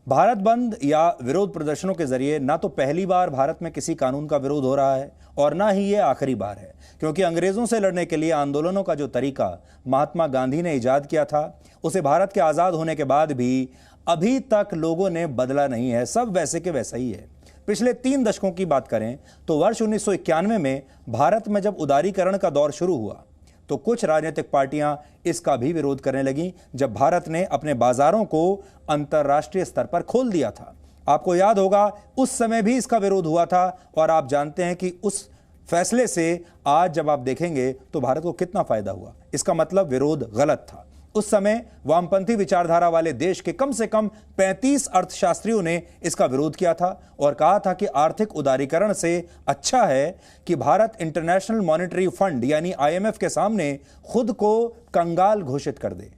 भारत बंद या विरोध प्रदर्शनों के जरिए ना तो पहली बार भारत में किसी कानून का विरोध हो रहा है और ना ही ये आखिरी बार है, क्योंकि अंग्रेजों से लड़ने के लिए आंदोलनों का जो तरीका महात्मा गांधी ने इजाद किया था उसे भारत के आज़ाद होने के बाद भी अभी तक लोगों ने बदला नहीं है। सब वैसे के वैसा ही है। पिछले 3 दशकों की बात करें तो वर्ष 1991 में भारत में जब उदारीकरण का दौर शुरू हुआ तो कुछ राजनीतिक पार्टियां इसका भी विरोध करने लगीं, जब भारत ने अपने बाजारों को अंतर्राष्ट्रीय स्तर पर खोल दिया था। आपको याद होगा उस समय भी इसका विरोध हुआ था और आप जानते हैं कि उस फैसले से आज जब आप देखेंगे तो भारत को कितना फायदा हुआ। इसका मतलब विरोध गलत था। उस समय वामपंथी विचारधारा वाले देश के कम से कम 35 अर्थशास्त्रियों ने इसका विरोध किया था और कहा था कि आर्थिक उदारीकरण से अच्छा है कि भारत इंटरनेशनल मॉनेटरी फंड यानी IMF के सामने खुद को कंगाल घोषित कर दे।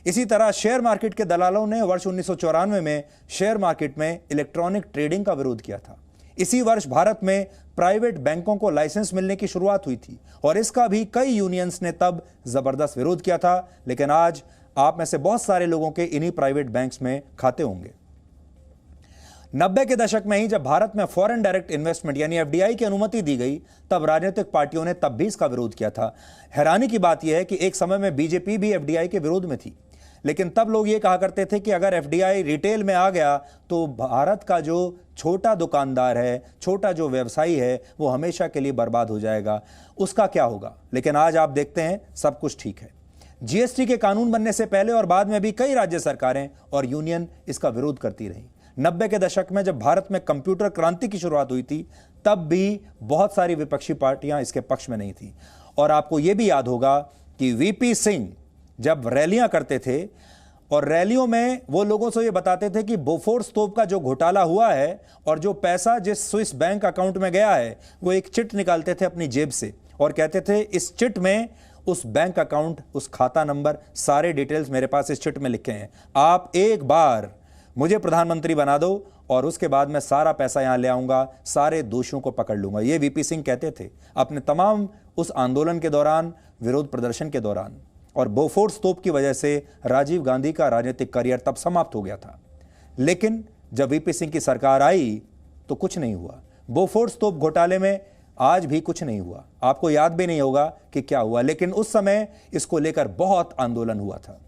इसी तरह शेयर मार्केट के दलालों ने वर्ष 1994 में शेयर मार्केट में इलेक्ट्रॉनिक ट्रेडिंग का विरोध किया था। इसी वर्ष भारत में प्राइवेट बैंकों को लाइसेंस मिलने की शुरुआत हुई थी और इसका भी कई यूनियंस ने तब जबरदस्त विरोध किया था। लेकिन आज आप में से बहुत सारे लोगों के इन्हीं प्राइवेट बैंक्स में खाते होंगे। 90 के दशक में ही जब भारत में फॉरेन डायरेक्ट इन्वेस्टमेंट यानी FDI की अनुमति दी गई तब राजनीतिक पार्टियों ने तब भी इसका विरोध किया था। हैरानी की बात यह है कि एक समय में बीजेपी भी FDI के विरोध में थी, लेकिन तब लोग ये कहा करते थे कि अगर FDI रिटेल में आ गया तो भारत का जो छोटा दुकानदार है, छोटा जो व्यवसायी है, वो हमेशा के लिए बर्बाद हो जाएगा, उसका क्या होगा। लेकिन आज आप देखते हैं सब कुछ ठीक है। GST के कानून बनने से पहले और बाद में भी कई राज्य सरकारें और यूनियन इसका विरोध करती रही। 90 के दशक में जब भारत में कंप्यूटर क्रांति की शुरुआत हुई थी तब भी बहुत सारी विपक्षी पार्टियां इसके पक्ष में नहीं थी। और आपको यह भी याद होगा कि VP सिंह जब रैलियां करते थे और रैलियों में वो लोगों से ये बताते थे कि बोफोर्स तोप का जो घोटाला हुआ है और जो पैसा जिस स्विस बैंक अकाउंट में गया है वो एक चिट निकालते थे अपनी जेब से और कहते थे इस चिट में उस बैंक अकाउंट, उस खाता नंबर, सारे डिटेल्स मेरे पास इस चिट में लिखे हैं। आप एक बार मुझे प्रधानमंत्री बना दो और उसके बाद मैं सारा पैसा यहां ले आऊंगा, सारे दोषियों को पकड़ लूंगा। ये VP सिंह कहते थे अपने तमाम उस आंदोलन के दौरान, विरोध प्रदर्शन के दौरान। और बोफोर्स तोप की वजह से राजीव गांधी का राजनीतिक करियर तब समाप्त हो गया था। लेकिन जब VP सिंह की सरकार आई तो कुछ नहीं हुआ। बोफोर्स तोप घोटाले में आज भी कुछ नहीं हुआ। आपको याद भी नहीं होगा कि क्या हुआ, लेकिन उस समय इसको लेकर बहुत आंदोलन हुआ था।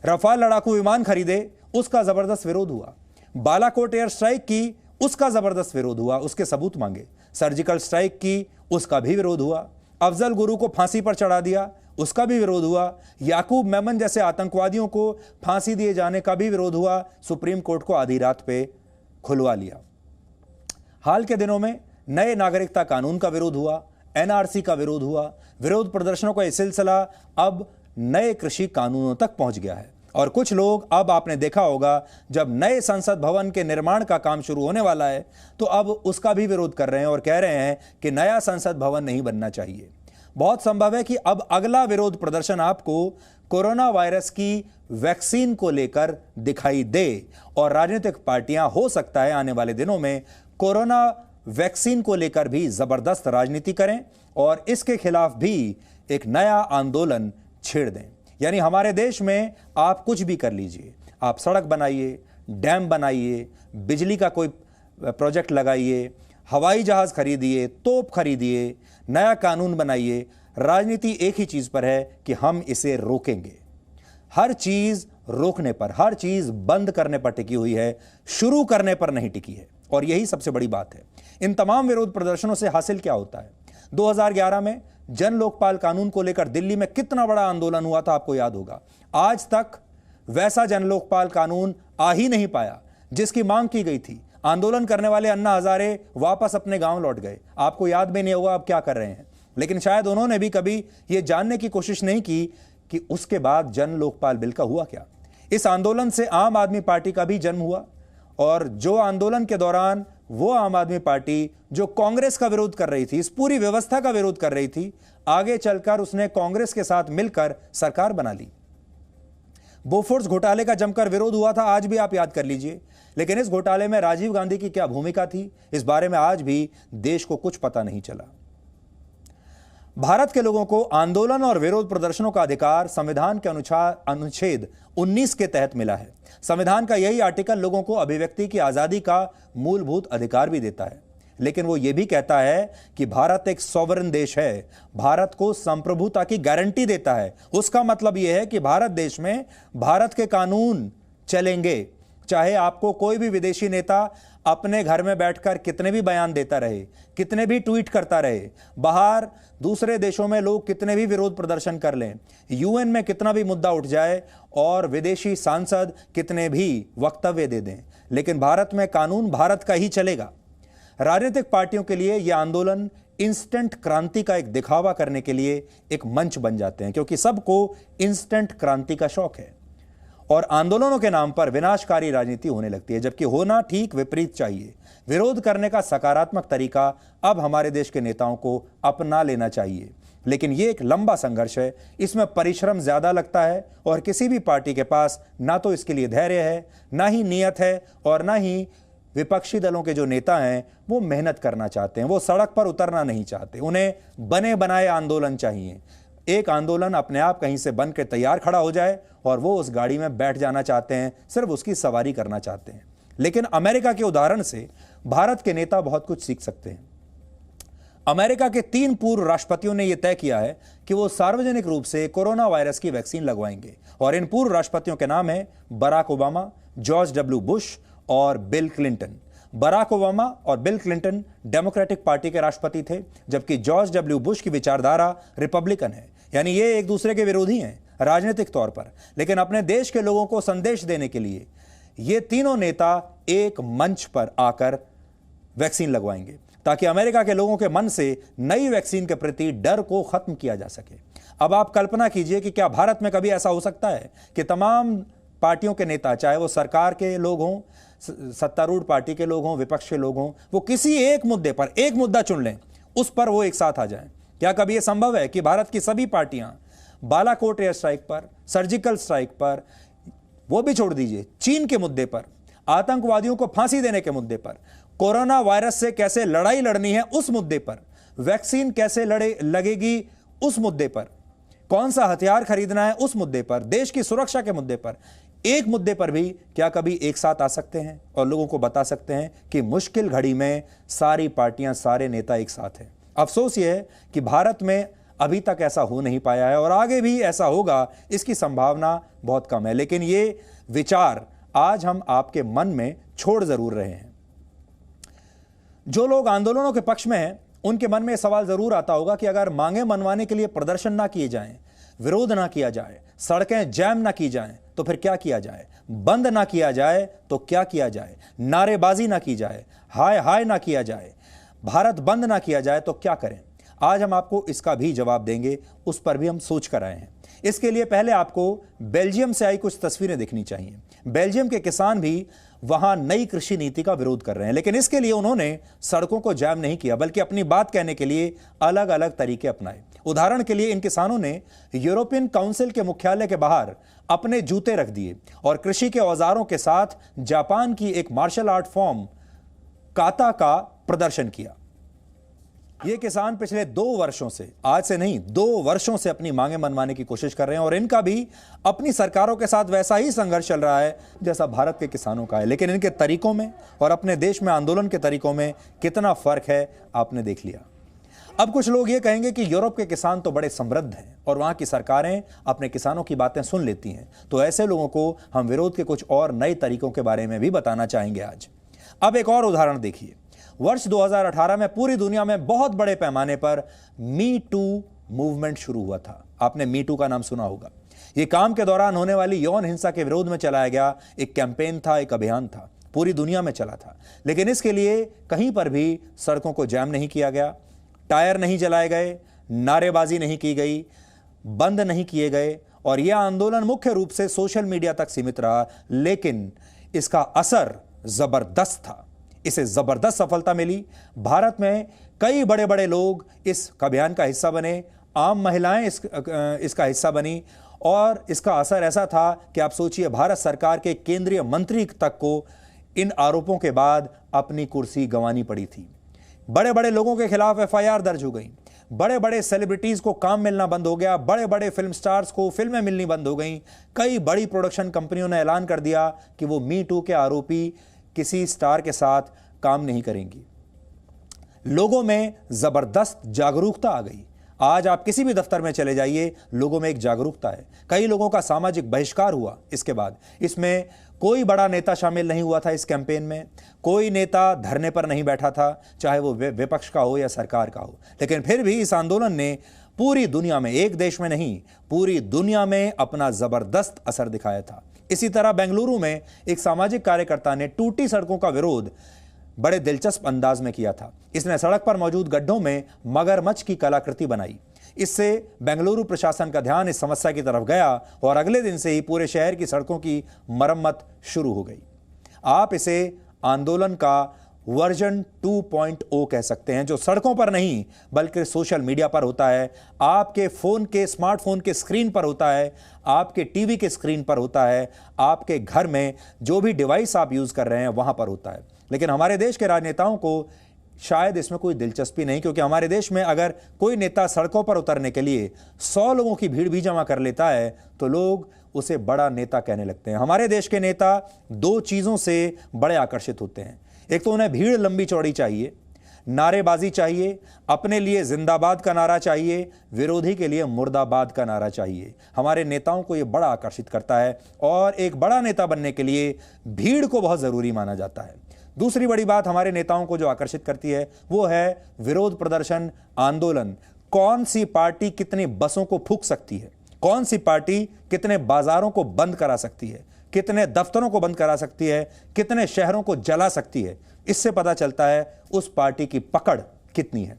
रफाल लड़ाकू विमान खरीदे, उसका जबरदस्त विरोध हुआ। बालाकोट एयर स्ट्राइक की, उसका जबरदस्त विरोध हुआ, उसके सबूत मांगे। सर्जिकल स्ट्राइक की, उसका भी विरोध हुआ। अफजल गुरु को फांसी पर चढ़ा दिया, उसका भी विरोध हुआ। याकूब मेमन जैसे आतंकवादियों को फांसी दिए जाने का भी विरोध हुआ। सुप्रीम कोर्ट को आधी रात पे खुलवा लिया। हाल के दिनों में नए नागरिकता कानून का विरोध हुआ, NRC का विरोध हुआ। विरोध प्रदर्शनों का यह सिलसिला अब नए कृषि कानूनों तक पहुंच गया है और कुछ लोग, अब आपने देखा होगा जब नए संसद भवन के निर्माण का काम शुरू होने वाला है तो अब उसका भी विरोध कर रहे हैं और कह रहे हैं कि नया संसद भवन नहीं बनना चाहिए। बहुत संभव है कि अब अगला विरोध प्रदर्शन आपको कोरोना वायरस की वैक्सीन को लेकर दिखाई दे और राजनीतिक पार्टियां हो सकता है आने वाले दिनों में कोरोना वैक्सीन को लेकर भी जबरदस्त राजनीति करें और इसके खिलाफ भी एक नया आंदोलन छेड़ दें। यानी हमारे देश में आप कुछ भी कर लीजिए, आप सड़क बनाइए, डैम बनाइए, बिजली का कोई प्रोजेक्ट लगाइए, हवाई जहाज खरीदिए, तोप खरीदिए, नया कानून बनाइए, राजनीति एक ही चीज पर है कि हम इसे रोकेंगे। हर चीज रोकने पर, हर चीज बंद करने पर टिकी हुई है, शुरू करने पर नहीं टिकी है और यही सबसे बड़ी बात है। इन तमाम विरोध प्रदर्शनों से हासिल क्या होता है? 2011 में जन लोकपाल कानून को लेकर दिल्ली में कितना बड़ा आंदोलन हुआ था, आपको याद होगा। आज तक वैसा जन लोकपाल कानून आ ही नहीं पाया जिसकी मांग की गई थी। आंदोलन करने वाले अन्ना हजारे वापस अपने गांव लौट गए। आपको याद भी नहीं होगा अब क्या कर रहे हैं, लेकिन शायद उन्होंने भी कभी यह जानने की कोशिश नहीं की कि उसके बाद जन लोकपाल बिल का हुआ क्या। इस आंदोलन से आम आदमी पार्टी का भी जन्म हुआ और जो आंदोलन के दौरान वो आम आदमी पार्टी जो कांग्रेस का विरोध कर रही थी, इस पूरी व्यवस्था का विरोध कर रही थी, आगे चलकर उसने कांग्रेस के साथ मिलकर सरकार बना ली। बोफोर्स घोटाले का जमकर विरोध हुआ था, आज भी आप याद कर लीजिए। लेकिन इस घोटाले में राजीव गांधी की क्या भूमिका थी, इस बारे में आज भी देश को कुछ पता नहीं चला। भारत के लोगों को आंदोलन और विरोध प्रदर्शनों का अधिकार संविधान के अनुच्छेद 19 के तहत मिला है। संविधान का यही आर्टिकल लोगों को अभिव्यक्ति की आजादी का मूलभूत अधिकार भी देता है, लेकिन वो ये भी कहता है कि भारत एक सॉवरेन देश है, भारत को संप्रभुता की गारंटी देता है। उसका मतलब यह है कि भारत देश में भारत के कानून चलेंगे, चाहे आपको कोई भी विदेशी नेता अपने घर में बैठकर कितने भी बयान देता रहे, कितने भी ट्वीट करता रहे, बाहर दूसरे देशों में लोग कितने भी विरोध प्रदर्शन कर लें, यूएन में कितना भी मुद्दा उठ जाए और विदेशी सांसद कितने भी वक्तव्य दे दें, लेकिन भारत में कानून भारत का ही चलेगा। राजनीतिक पार्टियों के लिए यह आंदोलन इंस्टेंट क्रांति का एक दिखावा करने के लिए एक मंच बन जाते हैं, क्योंकि सबको इंस्टेंट क्रांति का शौक है और आंदोलनों के नाम पर विनाशकारी राजनीति होने लगती है, जबकि होना ठीक विपरीत चाहिए। विरोध करने का सकारात्मक तरीका अब हमारे देश के नेताओं को अपना लेना चाहिए, लेकिन यह एक लंबा संघर्ष है, इसमें परिश्रम ज्यादा लगता है और किसी भी पार्टी के पास ना तो इसके लिए धैर्य है, ना ही नियत है और ना ही विपक्षी दलों के जो नेता हैं वो मेहनत करना चाहते हैं, वो सड़क पर उतरना नहीं चाहते। उन्हें बने बनाए आंदोलन चाहिए। एक आंदोलन अपने आप कहीं से बन के तैयार खड़ा हो जाए और वो उस गाड़ी में बैठ जाना चाहते हैं, सिर्फ उसकी सवारी करना चाहते हैं। लेकिन अमेरिका के उदाहरण से भारत के नेता बहुत कुछ सीख सकते हैं। अमेरिका के 3 पूर्व राष्ट्रपतियों ने यह तय किया है कि वो सार्वजनिक रूप से कोरोना वायरस की वैक्सीन लगवाएंगे और इन पूर्व राष्ट्रपतियों के नाम है Barack Obama, George W Bush और बिल क्लिंटन। बराक ओबामा और बिल क्लिंटन डेमोक्रेटिक पार्टी के राष्ट्रपति थे, जबकि जॉर्ज डब्ल्यू बुश की विचारधारा रिपब्लिकन है, यानी ये एक दूसरे के विरोधी हैं राजनीतिक तौर पर, लेकिन अपने देश के लोगों को संदेश देने के लिए ये तीनों नेता एक मंच पर आकर वैक्सीन लगवाएंगे ताकि अमेरिका के लोगों के मन से नई वैक्सीन के प्रति डर को खत्म किया जा सके। अब आप कल्पना कीजिए कि क्या भारत में कभी ऐसा हो सकता है कि तमाम पार्टियों के नेता, चाहे वो सरकार के लोग हों, सत्तारूढ़ पार्टी के लोग हों, विपक्ष के लोग हों, वो किसी एक मुद्दे पर एक मुद्दा चुन लें, उस पर वो एक साथ आ जाएं? क्या कभी यह संभव है कि भारत की सभी पार्टियां बालाकोट एयर स्ट्राइक पर, सर्जिकल स्ट्राइक पर, वो भी छोड़ दीजिए, चीन के मुद्दे पर, आतंकवादियों को फांसी देने के मुद्दे पर, कोरोना वायरस से कैसे लड़ाई लड़नी है उस मुद्दे पर, वैक्सीन कैसे लगेगी उस मुद्दे पर, कौन सा हथियार खरीदना है उस मुद्दे पर, देश की सुरक्षा के मुद्दे पर, एक मुद्दे पर भी क्या कभी एक साथ आ सकते हैं और लोगों को बता सकते हैं कि मुश्किल घड़ी में सारी पार्टियां, सारे नेता एक साथ हैं? अफसोस यह है कि भारत में अभी तक ऐसा हो नहीं पाया है और आगे भी ऐसा होगा इसकी संभावना बहुत कम है, लेकिन ये विचार आज हम आपके मन में छोड़ जरूर रहे हैं। जो लोग आंदोलनों के पक्ष में हैं उनके मन में सवाल जरूर आता होगा कि अगर मांगे मनवाने के लिए प्रदर्शन ना किए जाएं, विरोध ना किया जाए, सड़कें जैम ना की जाएं, तो फिर क्या किया जाए? बंद ना किया जाए तो क्या किया जाए? नारेबाजी ना की जाए, हाय हाय ना किया जाए, भारत बंद ना किया जाए तो क्या करें? आज हम आपको इसका भी जवाब देंगे, उस पर भी हम सोच कर आए हैं। इसके लिए पहले आपको बेल्जियम से आई कुछ तस्वीरें देखनी चाहिए। बेल्जियम के किसान भी वहां नई कृषि नीति का विरोध कर रहे हैं, लेकिन इसके लिए उन्होंने सड़कों को जाम नहीं किया, बल्कि अपनी बात कहने के लिए अलग अलग तरीके अपनाए। उदाहरण के लिए इन किसानों ने यूरोपियन काउंसिल के मुख्यालय के बाहर अपने जूते रख दिए और कृषि के औजारों के साथ जापान की एक मार्शल आर्ट फॉर्म काता का प्रदर्शन किया। ये किसान पिछले 2 वर्षों से, आज से नहीं 2 वर्षों से अपनी मांगे मनवाने की कोशिश कर रहे हैं और इनका भी अपनी सरकारों के साथ वैसा ही संघर्ष चल रहा है जैसा भारत के किसानों का है, लेकिन इनके तरीकों में और अपने देश में आंदोलन के तरीकों में कितना फर्क है आपने देख लिया। अब कुछ लोग ये कहेंगे कि यूरोप के किसान तो बड़े समृद्ध हैं और वहां की सरकारें अपने किसानों की बातें सुन लेती हैं, तो ऐसे लोगों को हम विरोध के कुछ और नए तरीकों के बारे में भी बताना चाहेंगे आज। अब एक और उदाहरण देखिए। वर्ष 2018 में पूरी दुनिया में बहुत बड़े पैमाने पर मी टू मूवमेंट शुरू हुआ था। आपने मी टू का नाम सुना होगा। यह काम के दौरान होने वाली यौन हिंसा के विरोध में चलाया गया एक कैंपेन था, एक अभियान था, पूरी दुनिया में चला था। लेकिन इसके लिए कहीं पर भी सड़कों को जाम नहीं किया गया, टायर नहीं जलाए गए, नारेबाजी नहीं की गई, बंद नहीं किए गए और यह आंदोलन मुख्य रूप से सोशल मीडिया तक सीमित रहा, लेकिन इसका असर जबरदस्त था। इसे जबरदस्त सफलता मिली। भारत में कई बड़े बड़े लोग इस अभियान का हिस्सा बने, आम महिलाएं इसका हिस्सा बनी और इसका असर ऐसा था कि आप सोचिए, भारत सरकार के केंद्रीय मंत्री तक को इन आरोपों के बाद अपनी कुर्सी गंवानी पड़ी थी। बड़े बड़े लोगों के खिलाफ एफआईआर दर्ज हो गई। बड़े बड़े सेलिब्रिटीज को काम मिलना बंद हो गया, बड़े बड़े फिल्म स्टार्स को फिल्में मिलनी बंद हो गई। कई बड़ी प्रोडक्शन कंपनियों ने ऐलान कर दिया कि वो मी टू के आरोपी किसी स्टार के साथ काम नहीं करेंगी। लोगों में जबरदस्त जागरूकता आ गई। आज आप किसी भी दफ्तर में चले जाइए, लोगों में एक जागरूकता है। कई लोगों का सामाजिक बहिष्कार हुआ इसके बाद। इसमें कोई बड़ा नेता शामिल नहीं हुआ था इस कैंपेन में, कोई नेता धरने पर नहीं बैठा था, चाहे वो विपक्ष का हो या सरकार का हो। लेकिन फिर भी इस आंदोलन ने पूरी दुनिया में, एक देश में नहीं, पूरी दुनिया में अपना जबरदस्त असर दिखाया था। इसी तरह बेंगलुरु में एक सामाजिक कार्यकर्ता ने टूटी सड़कों का विरोध बड़े दिलचस्प अंदाज में किया था। इसने सड़क पर मौजूद गड्ढों में मगरमच्छ की कलाकृति बनाई। इससे बेंगलुरु प्रशासन का ध्यान इस समस्या की तरफ गया और अगले दिन से ही पूरे शहर की सड़कों की मरम्मत शुरू हो गई। आप इसे आंदोलन का वर्जन 2.0 कह सकते हैं, जो सड़कों पर नहीं बल्कि सोशल मीडिया पर होता है, आपके फोन के, स्मार्टफोन के स्क्रीन पर होता है, आपके टीवी के स्क्रीन पर होता है, आपके घर में जो भी डिवाइस आप यूज कर रहे हैं वहां पर होता है। लेकिन हमारे देश के राजनेताओं को शायद इसमें कोई दिलचस्पी नहीं, क्योंकि हमारे देश में अगर कोई नेता सड़कों पर उतरने के लिए 100 लोगों की भीड़ भी जमा कर लेता है तो लोग उसे बड़ा नेता कहने लगते हैं। हमारे देश के नेता दो चीजों से बड़े आकर्षित होते हैं। एक तो उन्हें भीड़ लंबी चौड़ी चाहिए, नारेबाजी चाहिए, अपने लिए जिंदाबाद का नारा चाहिए, विरोधी के लिए मुर्दाबाद का नारा चाहिए। हमारे नेताओं को यह बड़ा आकर्षित करता है और एक बड़ा नेता बनने के लिए भीड़ को बहुत जरूरी माना जाता है। दूसरी बड़ी बात हमारे नेताओं को जो आकर्षित करती है वो है विरोध प्रदर्शन, आंदोलन। कौन सी पार्टी कितनी बसों को फूंक सकती है, कौन सी पार्टी कितने बाजारों को बंद करा सकती है, कितने दफ्तरों को बंद करा सकती है, कितने शहरों को जला सकती है, इससे पता चलता है उस पार्टी की पकड़ कितनी है।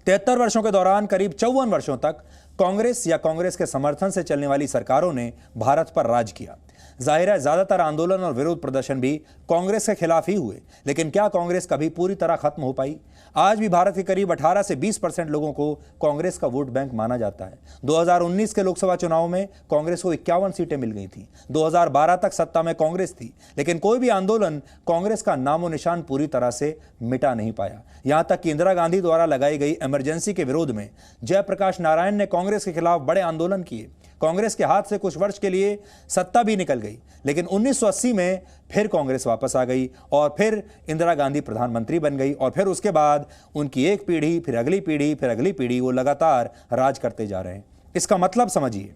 73 वर्षों के दौरान करीब 54 वर्षों तक कांग्रेस या कांग्रेस के समर्थन से चलने वाली सरकारों ने भारत पर राज किया। जाहिर है ज्यादातर आंदोलन और विरोध प्रदर्शन भी कांग्रेस के खिलाफ ही हुए, लेकिन क्या कांग्रेस कभी पूरी तरह खत्म हो पाई? आज भी भारत के करीब 18 से 20% लोगों को कांग्रेस का वोट बैंक माना जाता है। 2019 के लोकसभा चुनाव में कांग्रेस को 51 सीटें मिल गई थी। 2012 तक सत्ता में कांग्रेस थी, लेकिन कोई भी आंदोलन कांग्रेस का नामो निशान पूरी तरह से मिटा नहीं पाया। यहां तक कि इंदिरा गांधी द्वारा लगाई गई इमरजेंसी के विरोध में जयप्रकाश नारायण ने कांग्रेस के खिलाफ बड़े आंदोलन किए। कांग्रेस के हाथ से कुछ वर्ष के लिए सत्ता भी निकल गई, लेकिन 1980 में फिर कांग्रेस वापस आ गई और फिर इंदिरा गांधी प्रधानमंत्री बन गई और फिर उसके बाद उनकी एक पीढ़ी, फिर अगली पीढ़ी, फिर अगली पीढ़ी, वो लगातार राज करते जा रहे हैं। इसका मतलब समझिए,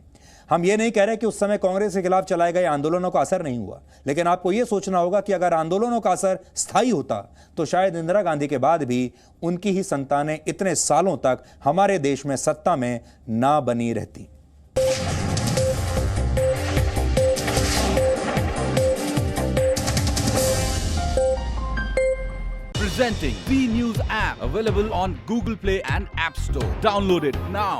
हम ये नहीं कह रहे कि उस समय कांग्रेस के खिलाफ चलाए गए आंदोलनों का असर नहीं हुआ, लेकिन आपको यह सोचना होगा कि अगर आंदोलनों का असर स्थायी होता तो शायद इंदिरा गांधी के बाद भी उनकी ही संतानें इतने सालों तक हमारे देश में सत्ता में ना बनी रहती। Presenting V News app, available on Google Play and App Store. Download it now.